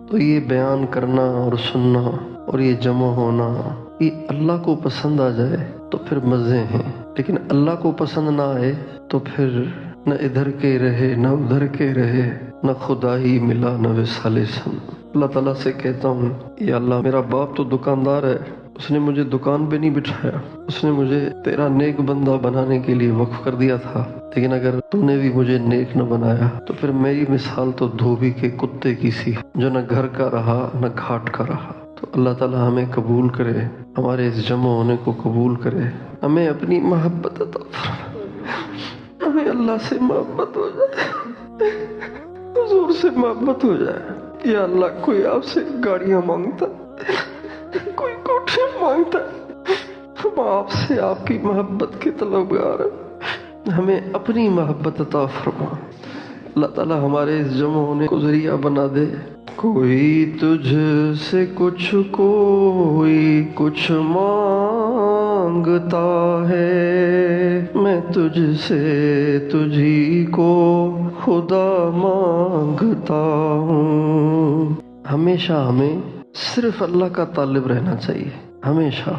تو یہ بیان کرنا اور سننا اور یہ جمع ہونا یہ اللہ کو پسند آ جائے تو پھر مزے ہیں، لیکن اللہ کو پسند نہ آئے تو پھر نہ ادھر کے رہے نہ ادھر کے رہے، نہ خدا ہی ملا نہ وصال سن۔ اللہ تعالیٰ سے کہتا ہوں یا اللہ میرا باپ تو دکاندار ہے، اس نے مجھے دکان پہ نہیں بٹھایا، اس نے مجھے تیرا نیک بندہ بنانے کے لیے وقف کر دیا تھا، لیکن اگر تم نے بھی مجھے نیک نہ بنایا تو پھر میری مثال تو دھوبی کے کتے کی سی، جو نہ گھر کا رہا نہ گھاٹ کا رہا۔ تو اللہ تعالیٰ ہمیں قبول کرے، ہمارے اس جمع ہونے کو قبول کرے، ہمیں اپنی محبت عطا فرمائے، ہمیں اللہ سے محبت ہو جائے، حضور سے محبت ہو جائے۔ یا اللہ کوئی آپ سے گاڑیاں مانگتا، کوئی کوٹھے مانگتا، ہم آپ سے آپ کی محبت کے طلبگار ہیں، ہمیں اپنی محبت عطا فرما۔ اللہ تعالیٰ ہمارے اس جمع ہونے کو ذریعہ بنا دے۔ کوئی تجھ سے کچھ کوئی کچھ مانگتا ہے، میں تجھ سے تجھی کو خدا مانگتا ہوں۔ ہمیشہ ہمیں صرف اللہ کا طالب رہنا چاہیے، ہمیشہ۔